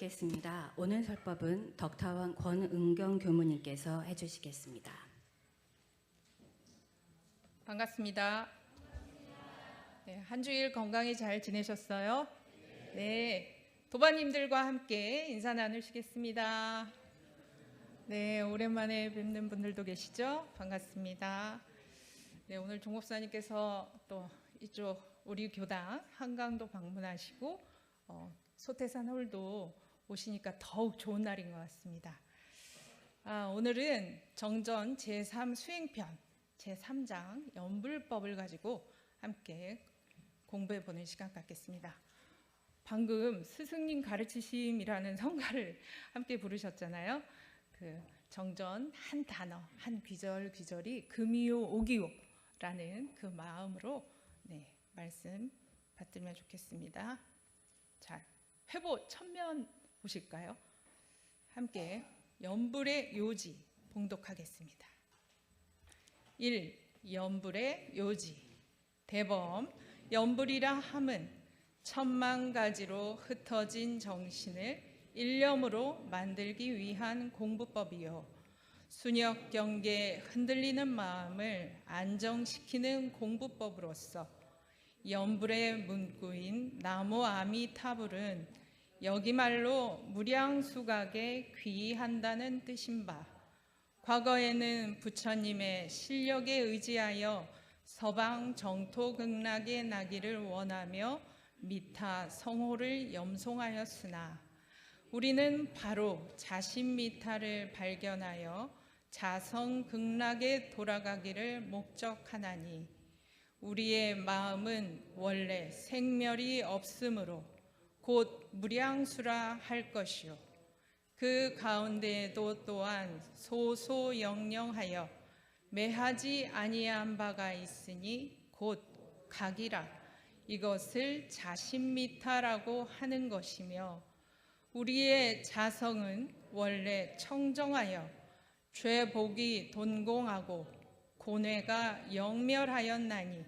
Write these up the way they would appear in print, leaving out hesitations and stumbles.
겠습니다. 오늘 설법은 덕타원 권은경 교무님께서 해주시겠습니다. 반갑습니다. 네, 한 주일 건강히 잘 지내셨어요? 네, 도반님들과 함께 인사 나누시겠습니다. 네, 오랜만에 뵙는 분들도 계시죠? 반갑습니다. 네, 오늘 종 목사님께서 또 이쪽 우리 교당 한강도 방문하시고 소태산 홀도 오시니까 더욱 좋은 날인 것 같습니다. 오늘은 정전 제3 수행편 제3장 연불법을 가지고 함께 공부해 보는 시간 갖겠습니다. 방금 스승님 가르치심이라는 성가를 함께 부르셨잖아요. 그 정전 한 단어 한 귀절이 금이요 오기요라는 그 마음으로 말씀 받들면 좋겠습니다. 자, 회보 천면 보실까요? 함께 연불의 요지 봉독하겠습니다. 1. 연불의 요지. 대범 연불이라 함은 천만 가지로 흩어진 정신을 일념으로 만들기 위한 공부법이요, 순역 경계에 흔들리는 마음을 안정시키는 공부법으로서 연불의 문구인 나무 아미타불은 여기말로 무량수각에 귀의한다는 뜻인 바, 과거에는 부처님의 실력에 의지하여 서방 정토극락에 나기를 원하며 미타 성호를 염송하였으나, 우리는 바로 자신 미타를 발견하여 자성극락에 돌아가기를 목적하나니, 우리의 마음은 원래 생멸이 없으므로 곧 무량수라 할 것이요, 그 가운데에도 또한 소소영령하여 매하지 아니한 바가 있으니 곧 각이라 이것을 자신미타라고 하는 것이며, 우리의 자성은 원래 청정하여 죄복이 돈공하고 고뇌가 영멸하였나니,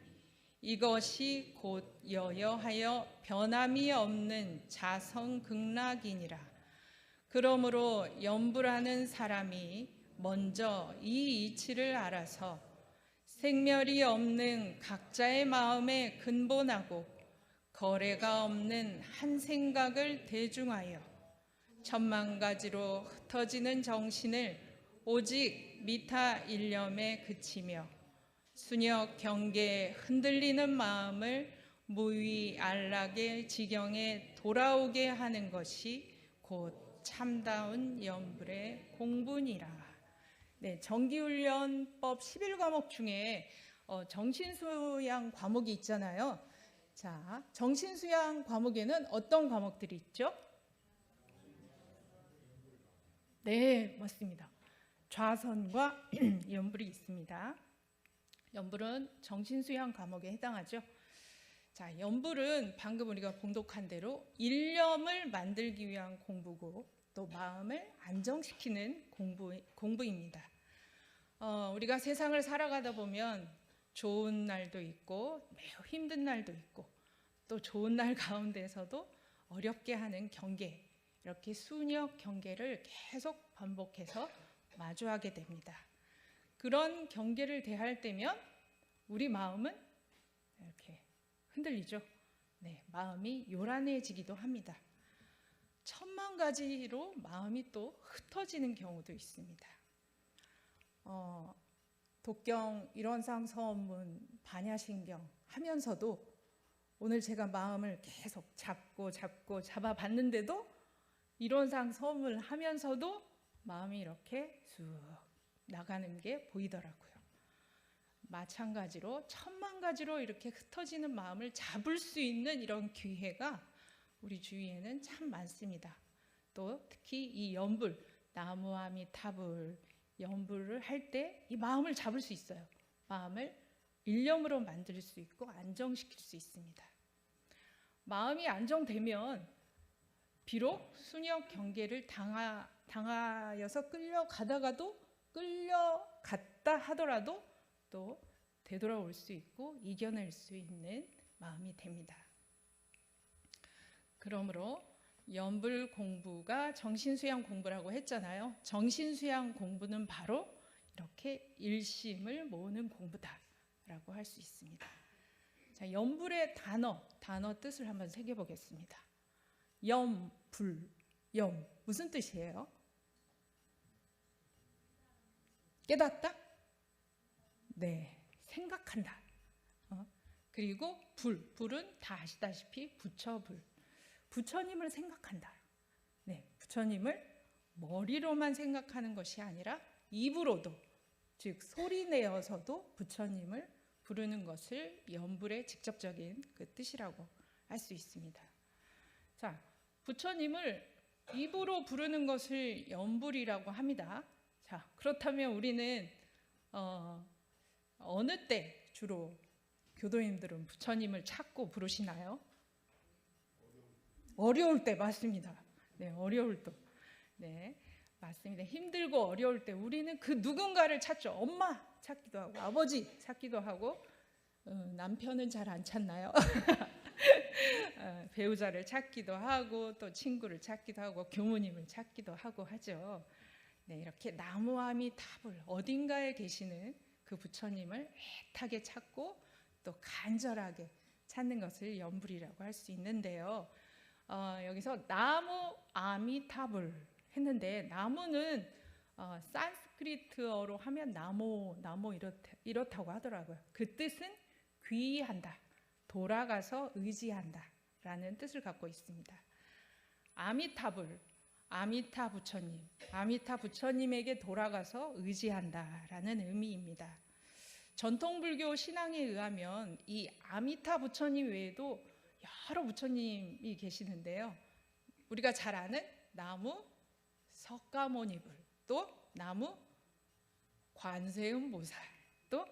이것이 곧 여여하여 변함이 없는 자성극락이니라. 그러므로 연불하는 사람이 먼저 이 이치를 알아서 생멸이 없는 각자의 마음에 근본하고 거래가 없는 한 생각을 대중하여 천만 가지로 흩어지는 정신을 오직 미타 일념에 그치며 순역 경계에 흔들리는 마음을 무위 안락의 지경에 돌아오게 하는 것이 곧 참다운 연불의 공부니라. 네, 정기훈련법 11과목 중에 정신수양 과목이 있잖아요. 자, 정신수양 과목에는 어떤 과목들이 있죠? 네, 맞습니다. 좌선과 연불이 있습니다. 연불은 정신수양 과목에 해당하죠. 자, 연불은 방금 우리가 봉독한 대로 일념을 만들기 위한 공부고 또 마음을 안정시키는 공부입니다. 우리가 세상을 살아가다 보면 좋은 날도 있고 매우 힘든 날도 있고 또 좋은 날 가운데서도 어렵게 하는 경계, 이렇게 순역 경계를 계속 반복해서 마주하게 됩니다. 그런 경계를 대할 때면 우리 마음은 이렇게 흔들리죠. 네, 마음이 요란해지기도 합니다. 천만 가지로 마음이 또 흩어지는 경우도 있습니다. 독경, 일원상 서원문, 반야신경 하면서도 오늘 제가 마음을 계속 잡고 잡아봤는데도 일원상 서원문을 하면서도 마음이 이렇게 쑥 나가는 게 보이더라고요. 마찬가지로 천만 가지로 이렇게 흩어지는 마음을 잡을 수 있는 이런 기회가 우리 주위에는 참 많습니다. 또 특히 이 연불, 나무아미타불 연불을 할 때 이 마음을 잡을 수 있어요. 마음을 일념으로 만들 수 있고 안정시킬 수 있습니다. 마음이 안정되면 비록 순역 경계를 당하여서 끌려가다가도 끌려갔다 하더라도 또 되돌아올 수 있고 이겨낼 수 있는 마음이 됩니다. 그러므로 연불 공부가 정신수양 공부라고 했잖아요. 정신수양 공부는 바로 이렇게 일심을 모으는 공부다라고 할 수 있습니다. 자, 연불의 단어 뜻을 한번 새겨보겠습니다. 염불, 무슨 뜻이에요? 깨닫다? 네, 생각한다. 그리고 불은 다 아시다시피 부처불. 부처님을 생각한다. 네, 부처님을 머리로만 생각하는 것이 아니라 입으로도, 즉 소리 내어서도 부처님을 부르는 것을 연불의 직접적인 그 뜻이라고 할 수 있습니다. 자, 부처님을 입으로 부르는 것을 연불이라고 합니다. 자, 그렇다면 우리는 어느 때 주로 교도님들은 부처님을 찾고 부르시나요? 어려울 때. 맞습니다. 네, 어려울 때. 네, 맞습니다. 힘들고 어려울 때 우리는 그 누군가를 찾죠. 엄마 찾기도 하고, 아버지 찾기도 하고, 남편은 잘 안 찾나요? 배우자를 찾기도 하고, 또 친구를 찾기도 하고, 교무님을 찾기도 하고 하죠. 네, 이렇게 나무아미타불, 어딘가에 계시는 그 부처님을 애타게 찾고 또 간절하게 찾는 것을 연불이라고 할 수 있는데요. 여기서 나무 아미타불 했는데, 나무는 산스크리트어로 하면 나무 이렇다고 하더라고요. 그 뜻은 귀의한다, 돌아가서 의지한다 라는 뜻을 갖고 있습니다. 아미타불, 아미타 부처님, 아미타 부처님에게 돌아가서 의지한다 라는 의미입니다. 전통불교 신앙에 의하면 이 아미타 부처님 외에도 여러 부처님이 계시는데요. 우리가 잘 아는 나무 석가모니불, 또 나무 관세음보살, 또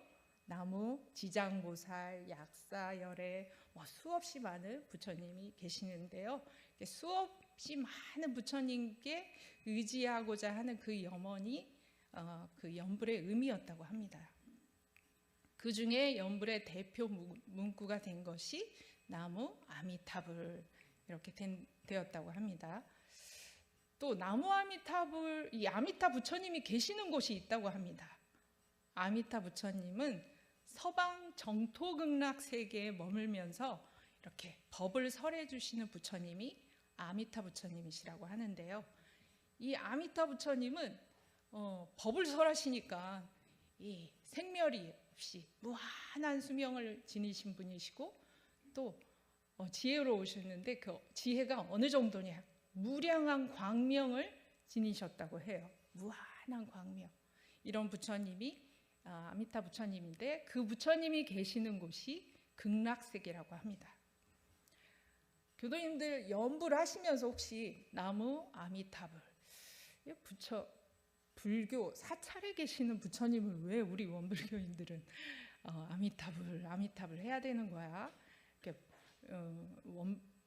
나무 지장보살, 약사열애, 수없이 많은 부처님이 계시는데요. 수없이 많은 부처님께 의지하고자 하는 그 염원이 그 연불의 의미였다고 합니다. 그 중에 연불의 대표 문구가 된 것이 나무 아미타불 이렇게 되었다고 합니다. 또 나무 아미타불, 이 아미타 부처님이 계시는 곳이 있다고 합니다. 아미타 부처님은 서방 정토극락 세계에 머물면서 이렇게 법을 설해 주시는 부처님이 아미타 부처님이시라고 하는데요. 이 아미타 부처님은 법을 설하시니까 이 생멸이 없이 무한한 수명을 지니신 분이시고, 또 지혜로우셨는데 그 지혜가 어느 정도냐, 무량한 광명을 지니셨다고 해요. 무한한 광명. 이런 부처님이 아미타 부처님인데, 그 부처님이 계시는 곳이 극락세계라고 합니다. 교도님들 연불 하시면서 혹시 나무 아미타불, 불교 사찰에 계시는 부처님을 왜 우리 원불교인들은 아미타불 해야 되는 거야?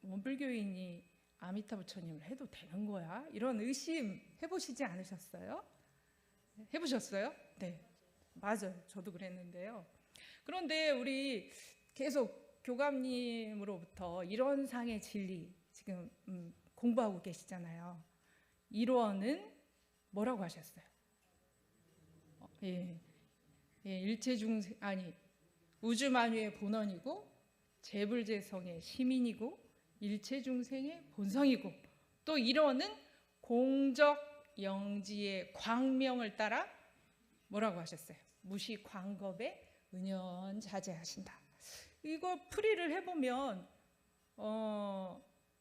원불교인이 아미타 부처님을 해도 되는 거야? 이런 의심 해보시지 않으셨어요? 해보셨어요? 네, 맞아요. 저도 그랬는데요. 그런데 우리 계속 교감님으로부터 이론상의 진리 지금 공부하고 계시잖아요. 이론은 뭐라고 하셨어요? 일체중생, 아니 우주만유의 본원이고 재불재성의 시민이고 일체중생의 본성이고, 또 이론은 공적영지의 광명을 따라 뭐라고 하셨어요? 무시광겁에 은연자재하신다. 이거 풀이를 해보면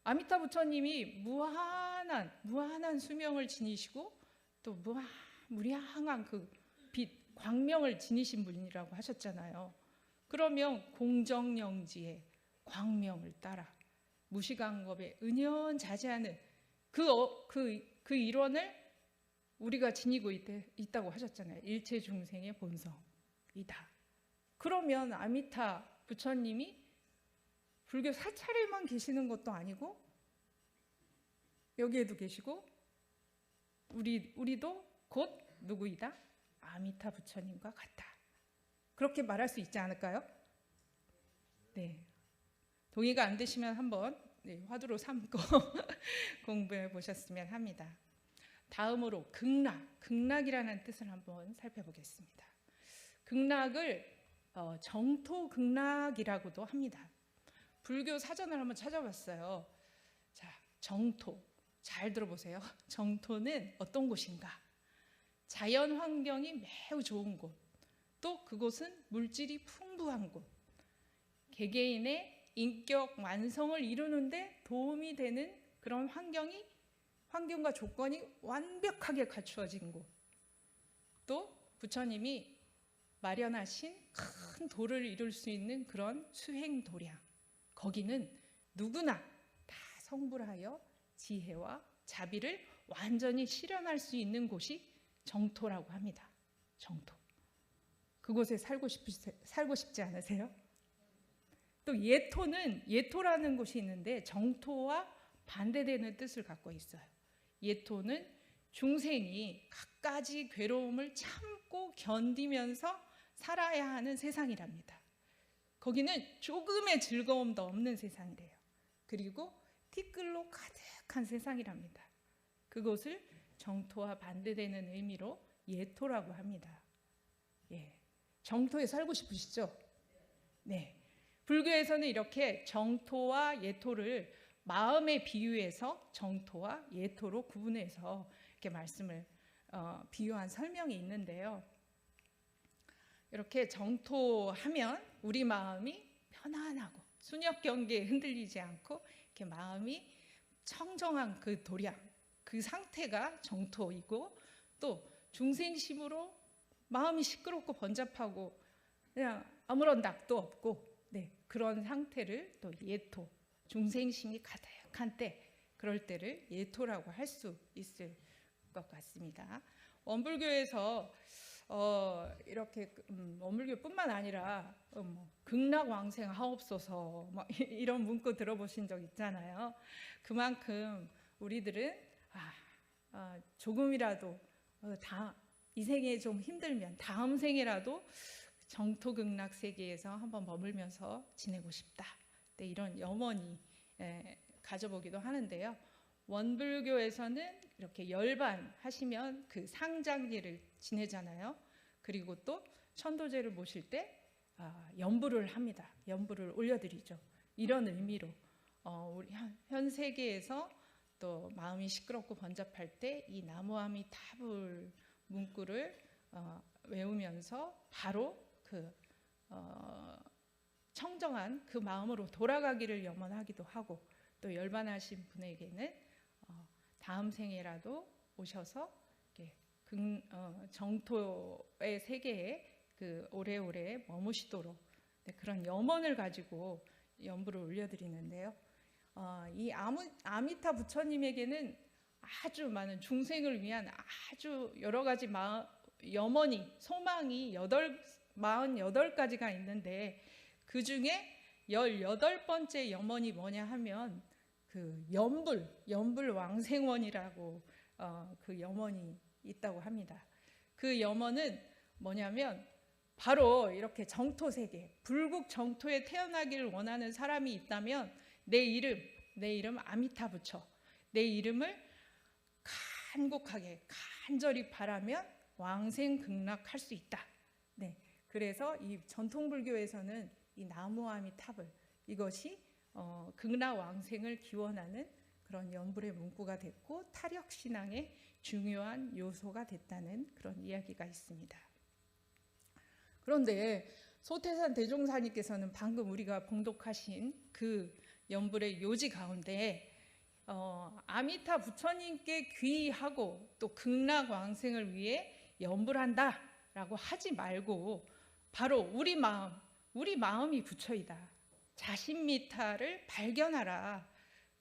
아미타 부처님이 무한한 수명을 지니시고 또 무량한 그 빛, 광명을 지니신 분이라고 하셨잖아요. 그러면 공정영지의 광명을 따라 무시광겁에 은연자재하는 그 일원을 우리가 지니고 있다고 하셨잖아요. 일체중생의 본성이다. 그러면 아미타 부처님이 불교 사찰에만 계시는 것도 아니고 여기에도 계시고 우리도 곧 누구이다? 아미타 부처님과 같다. 그렇게 말할 수 있지 않을까요? 네. 동의가 안 되시면 한번 화두로 삼고 공부해 보셨으면 합니다. 다음으로 극락이라는 뜻을 한번 살펴보겠습니다. 극락을 정토극락이라고도 합니다. 불교 사전을 한번 찾아봤어요. 자, 정토 잘 들어보세요. 정토는 어떤 곳인가? 자연 환경이 매우 좋은 곳, 또 그곳은 물질이 풍부한 곳, 개개인의 인격 완성을 이루는데 도움이 되는 그런 환경과 조건이 완벽하게 갖추어진 곳, 또 부처님이 마련하신 큰 도를 이룰 수 있는 그런 수행도량, 거기는 누구나 다 성불하여 지혜와 자비를 완전히 실현할 수 있는 곳이 정토라고 합니다. 정토. 그곳에 살고 싶지 않으세요? 또 예토라는 곳이 있는데 정토와 반대되는 뜻을 갖고 있어요. 예토는 중생이 갖가지 괴로움을 참고 견디면서 살아야 하는 세상이랍니다. 거기는 조금의 즐거움도 없는 세상이래요. 그리고 티끌로 가득한 세상이랍니다. 그곳을 정토와 반대되는 의미로 예토라고 합니다. 예, 정토에 살고 싶으시죠? 네. 불교에서는 이렇게 정토와 예토를 마음에 비유해서 정토와 예토로 구분해서 이렇게 말씀을 비유한 설명이 있는데요. 이렇게 정토하면 우리 마음이 편안하고 순역 경계에 흔들리지 않고 이렇게 마음이 청정한 그 도량, 그 상태가 정토이고, 또 중생심으로 마음이 시끄럽고 번잡하고 그냥 아무런 낙도 없고, 그런 상태를 또 예토, 중생심이 가득한 때, 그럴 때를 예토라고 할 수 있을 것 같습니다. 원불교에서 이렇게 원불교뿐만 아니라 극락왕생 하옵소서 이런 문구 들어보신 적 있잖아요. 그만큼 우리들은 조금이라도 이 생에 좀 힘들면 다음 생에라도 정토극락 세계에서 한번 머물면서 지내고 싶다, 이런 염원이 가져보기도 하는데요. 원불교에서는 이렇게 열반 하시면 그 상장제를 지내잖아요. 그리고 또 천도제를 모실 때 연불을 합니다. 연불을 올려드리죠. 이런 의미로 우리 현 세계에서 또 마음이 시끄럽고 번잡할 때 이 나무아미타불 문구를 외우면서 바로 그 청정한 그 마음으로 돌아가기를 염원하기도 하고, 또 열반하신 분에게는 다음 생에라도 오셔서 정토의 세계에 그 오래오래 머무시도록 그런 염원을 가지고 연불을 올려드리는데요. 이 아미타 부처님에게는 아주 많은 중생을 위한 아주 여러 가지 염원이, 소망이 48가지가 있는데, 그 중에 18번째 염원이 뭐냐 하면 그 연불 왕생원이라고 그 염원이 있다고 합니다. 그 염원은 뭐냐면 바로 이렇게 정토 세계, 불국 정토에 태어나기를 원하는 사람이 있다면 내 이름 아미타 부처, 내 이름을 간곡하게 간절히 바라면 왕생 극락할 수 있다. 그래서 이 전통 불교에서는 이 나무아미타불, 이것이 극락 왕생을 기원하는 그런 연불의 문구가 됐고 타력 신앙의 중요한 요소가 됐다는 그런 이야기가 있습니다. 그런데 소태산 대종사님께서는 방금 우리가 봉독하신 그 연불의 요지 가운데 아미타 부처님께 귀의하고 또 극락 왕생을 위해 연불한다라고 하지 말고 바로 우리 마음이 부처이다, 자신미타를 발견하라.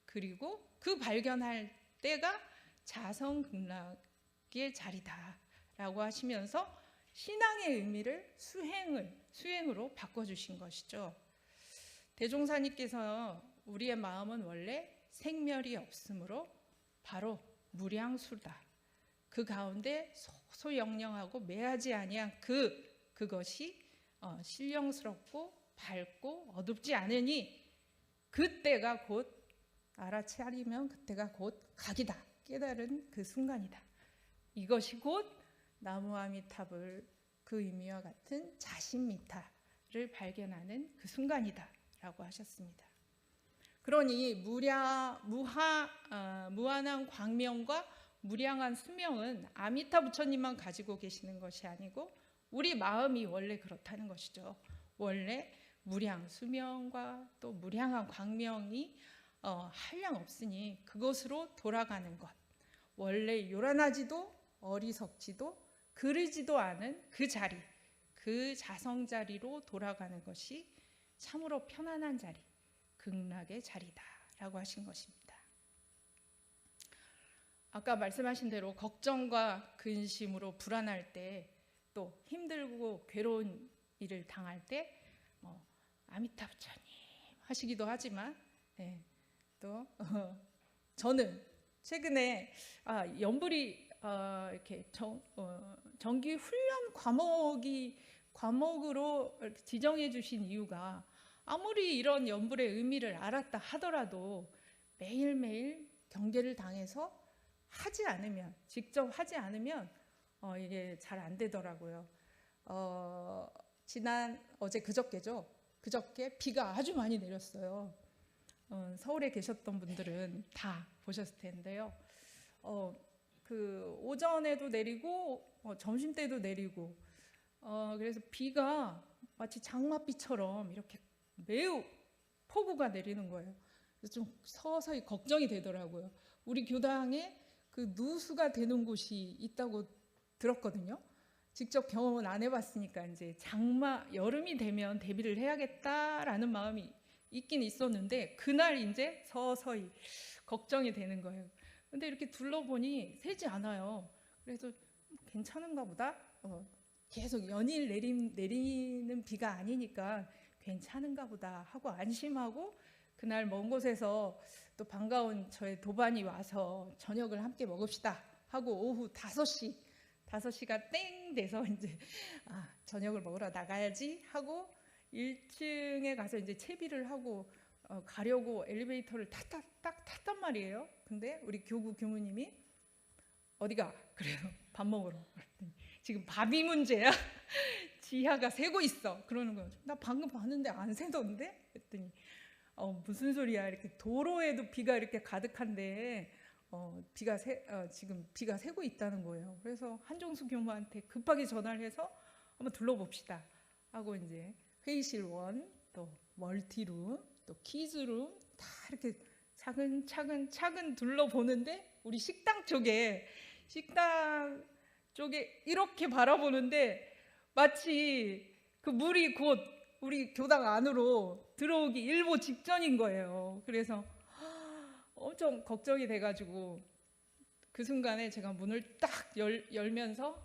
그리고 그 발견할 때가 자성극락의 자리다라고 하시면서 신앙의 의미를 수행으로 바꿔주신 것이죠. 대종사님께서 우리의 마음은 원래 생멸이 없으므로 바로 무량수다, 그 가운데 소소영령하고 매하지 아니한 그것이 신령스럽고 밝고 어둡지 않으니 그때가 곧 알아차리면 그때가 곧 각이다 깨달은 그 순간이다. 이것이 곧 나무아미타불 그 의미와 같은 자신미타를 발견하는 그 순간이다 라고 하셨습니다. 그러니 무한한 광명과 무량한 수명은 아미타 부처님만 가지고 계시는 것이 아니고 우리 마음이 원래 그렇다는 것이죠. 원래 무량 수명과 또 무량한 광명이 한량 없으니 그것으로 돌아가는 것. 원래 요란하지도 어리석지도 그르지도 않은 그 자리, 그 자성자리로 돌아가는 것이 참으로 편안한 자리, 극락의 자리다라고 하신 것입니다. 아까 말씀하신 대로 걱정과 근심으로 불안할 때, 또 힘들고 괴로운 일을 당할 때 아미타 부처님 하시기도 하지만, 또 저는 최근에 연불이 이렇게 정기 훈련 과목으로 이렇게 지정해 주신 이유가, 아무리 이런 연불의 의미를 알았다 하더라도 매일매일 경계를 당해서 하지 않으면, 직접 하지 않으면 이게 잘 안 되더라고요. 어제 그저께죠. 그저께 비가 아주 많이 내렸어요. 서울에 계셨던 분들은 다 보셨을 텐데요. 그 오전에도 내리고 점심 때도 내리고, 그래서 비가 마치 장맛비처럼 이렇게 매우 폭우가 내리는 거예요. 그래서 좀 서서히 걱정이 되더라고요. 우리 교당에 그 누수가 되는 곳이 있다고 들었거든요. 직접 경험은 안 해봤으니까 이제 여름이 되면 대비를 해야겠다라는 마음이 있긴 있었는데, 그날 이제 서서히 걱정이 되는 거예요. 근데 이렇게 둘러보니 새지 않아요. 그래서 괜찮은가 보다. 계속 연일 내리는 비가 아니니까 괜찮은가 보다 하고 안심하고, 그날 먼 곳에서 또 반가운 저의 도반이 와서 저녁을 함께 먹읍시다 하고 오후 5시가 땡 돼서 이제 저녁을 먹으러 나가야지 하고 1층에 가서 이제 채비를 하고 가려고 엘리베이터를 딱 탔단 말이에요. 근데 우리 교구 교무님이 어디가? 그래요. 밥 먹으러. 지금 밥이 문제야? 지하가 새고 있어. 그러는 거예요. 나 방금 봤는데 안 새던데? 그랬더니 무슨 소리야? 이렇게 도로에도 비가 이렇게 가득한데 지금 비가 새고 있다는 거예요. 그래서 한종수 교무한테 급하게 전화를 해서 한번 둘러봅시다 하고 이제 회의실 1, 또 멀티룸, 또 키즈룸 다 이렇게 차근 둘러보는데, 우리 식당 쪽에 이렇게 바라보는데 마치 그 물이 곧 우리 교당 안으로 들어오기 일보 직전인 거예요. 그래서 엄청 걱정이 돼가지고 그 순간에 제가 문을 딱 열면서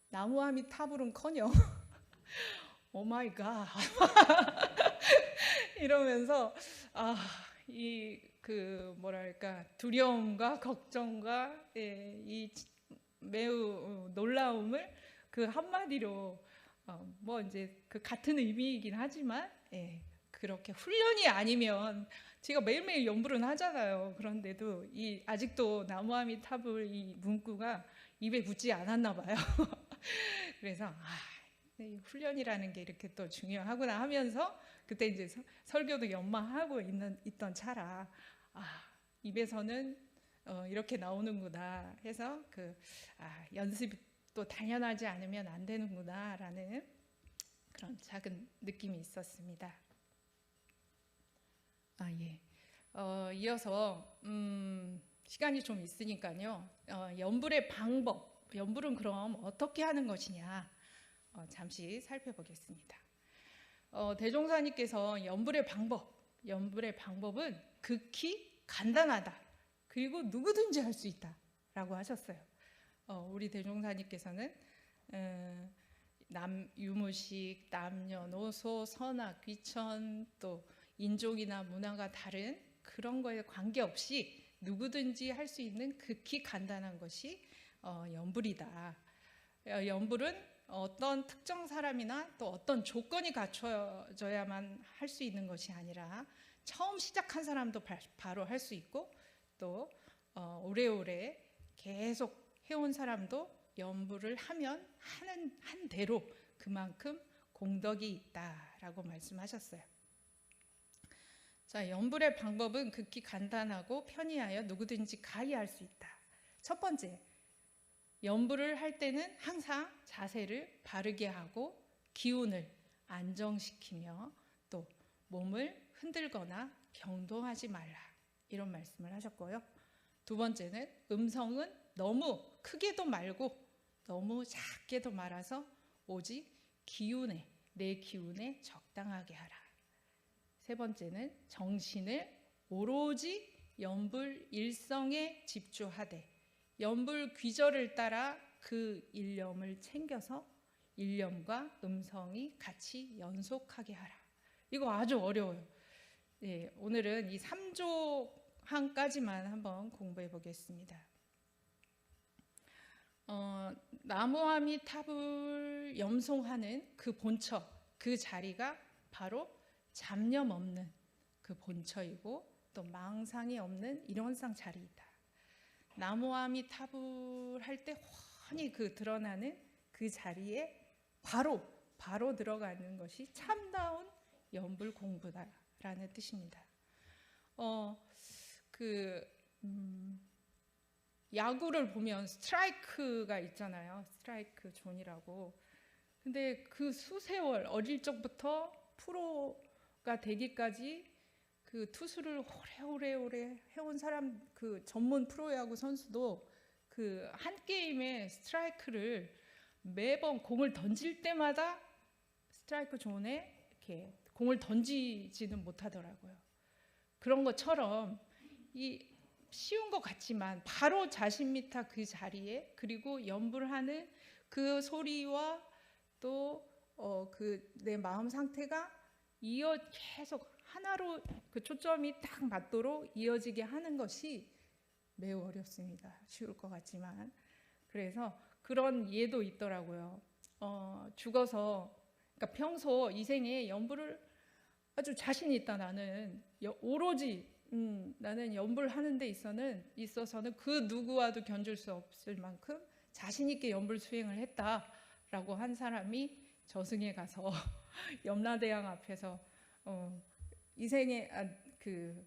나무아미타불은커녕 오 마이 갓 이러면서 두려움과 걱정과 이 매우 놀라움을 그 한마디로 이제 그 같은 의미이긴 하지만, 그렇게 훈련이 아니면, 제가 매일매일 연불은 하잖아요. 그런데도 아직도 나무아미타불 이 문구가 입에 붙지 않았나 봐요. 그래서 이 훈련이라는 게 이렇게 또 중요하구나 하면서, 그때 이제 설교도 연마하고 있던 차라 입에서는 이렇게 나오는구나 해서 연습이 또 단련하지 않으면 안 되는구나라는 그런 작은 느낌이 있었습니다. 이어서 시간이 좀 있으니까요. 연불의 방법, 연불은 그럼 어떻게 하는 것이냐 잠시 살펴보겠습니다. 대종사님께서 연불의 방법은 극히 간단하다. 그리고 누구든지 할 수 있다라고 하셨어요. 우리 대종사님께서는 유무식, 남녀노소, 선악, 귀천, 또 인종이나 문화가 다른 그런 거에 관계없이 누구든지 할 수 있는 극히 간단한 것이 연불이다. 연불은 어떤 특정 사람이나 또 어떤 조건이 갖춰져야만 할 수 있는 것이 아니라 처음 시작한 사람도 바로 할 수 있고 또 오래오래 계속 해온 사람도 연불을 하면 한 대로 그만큼 공덕이 있다라고 말씀하셨어요. 자, 연불의 방법은 극히 간단하고 편리하여 누구든지 가히 할 수 있다. 첫 번째, 연불을 할 때는 항상 자세를 바르게 하고 기운을 안정시키며 또 몸을 흔들거나 경동하지 말라, 이런 말씀을 하셨고요. 두 번째는 음성은 너무 크게도 말고 너무 작게도 말아서 오직 내 기운에 적당하게 하라. 세 번째는 정신을 오로지 연불 일성에 집중하되 연불 귀절을 따라 그 일념을 챙겨서 일념과 음성이 같이 연속하게 하라. 이거 아주 어려워요. 네, 오늘은 이 3조항까지만 한번 공부해 보겠습니다. 나무아미탑을 염송하는 그 본처, 그 자리가 바로 잡념 없는 그 본처이고 또 망상이 없는 일원상 자리이다. 나무아미탑을 할 때 훤히 그 드러나는 그 자리에 바로 들어가는 것이 참다운 연불 공부다라는 뜻입니다. 야구를 보면 스트라이크가 있잖아요. 스트라이크 존이라고. 근데 그 수세월 어릴 적부터 프로가 되기까지 그 투수를 오래 해온 사람, 그 전문 프로야구 선수도 그 한 게임에 스트라이크를 매번 공을 던질 때마다 스트라이크 존에 이렇게 공을 던지지는 못하더라고요. 그런 것처럼 이 쉬운 것 같지만 바로 자신미타 그 자리에, 그리고 연불하는 그 소리와 또 그 내 마음 상태가 계속 하나로 그 초점이 딱 맞도록 이어지게 하는 것이 매우 어렵습니다. 쉬울 것 같지만. 그래서 그런 예도 있더라고요. 죽어서, 그러니까 평소 이 생에 연불을 아주 자신 있다, 나는 오로지 나는 연불하는 데 있어서는 그 누구와도 견줄 수 없을 만큼 자신 있게 연불 수행을 했다라고 한 사람이 저승에 가서 염라대왕 앞에서 이 생에 그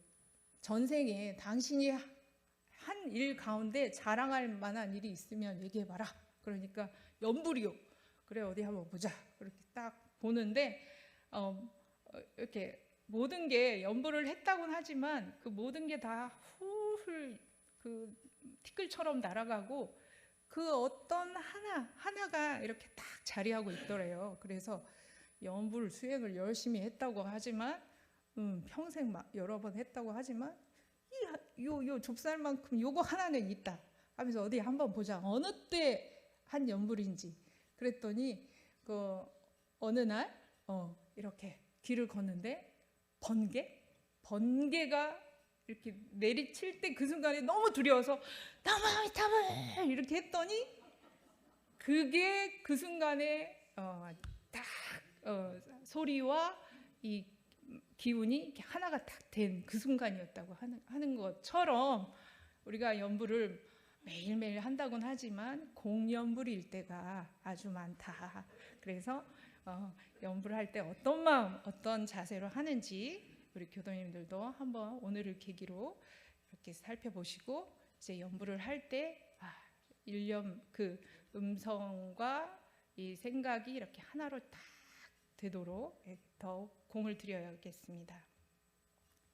전생에 당신이 한 일 가운데 자랑할 만한 일이 있으면 얘기해봐라. 그러니까 연불이요. 그래, 어디 한번 보자. 그렇게 딱 보는데 이렇게 모든 게 연불을 했다고는 하지만 그 모든 게 다 훌훌 그 티끌처럼 날아가고 그 어떤 하나가 이렇게 딱 자리하고 있더래요. 그래서 연불 수행을 열심히 했다고 하지만 평생 여러 번 했다고 하지만 요 좁쌀만큼 요거 하나는 있다 하면서 어디 한번 보자. 어느 때 한 연불인지. 그랬더니 그 어느 날 이렇게 길을 걷는데 번개가 이렇게 내리칠 때 그 순간에 너무 두려워서 나무아미타불 이렇게 했더니 그게 그 순간에 딱 소리와 이 기운이 이렇게 하나가 딱 된 그 순간이었다고 하는 것처럼 우리가 연불을 매일매일 한다고는 하지만 공연불일 때가 아주 많다. 그래서 연불할 때 어떤 마음, 어떤 자세로 하는지 우리 교도님들도 한번 오늘을 계기로 이렇게 살펴보시고 이제 연불을 할 때 일념 그 음성과 이 생각이 이렇게 하나로 딱 되도록 더 공을 들여야겠습니다.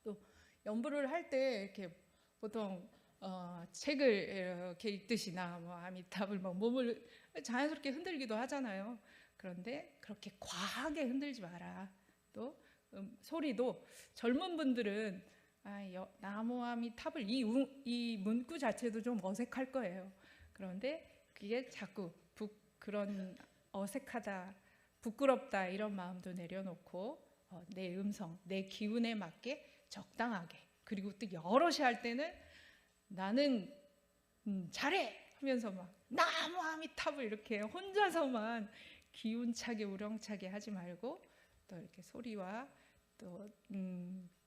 또 연불을 할 때 이렇게 보통 책을 이렇게 읽듯이나 뭐 아미타불 몸을 자연스럽게 흔들기도 하잖아요. 그런데 그렇게 과하게 흔들지 마라. 또 소리도 젊은 분들은 나무아미타불 이 문구 자체도 좀 어색할 거예요. 그런데 그게 자꾸 그런 어색하다, 부끄럽다 이런 마음도 내려놓고 내 음성, 내 기운에 맞게 적당하게, 그리고 또 여럿이 할 때는 나는 잘해 하면서 막 나무아미타불 이렇게 혼자서만 기운차게 우렁차게 하지 말고 또 이렇게 소리와 또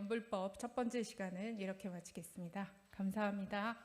연불법 첫 번째 시간은 이렇게 마치겠습니다. 감사합니다.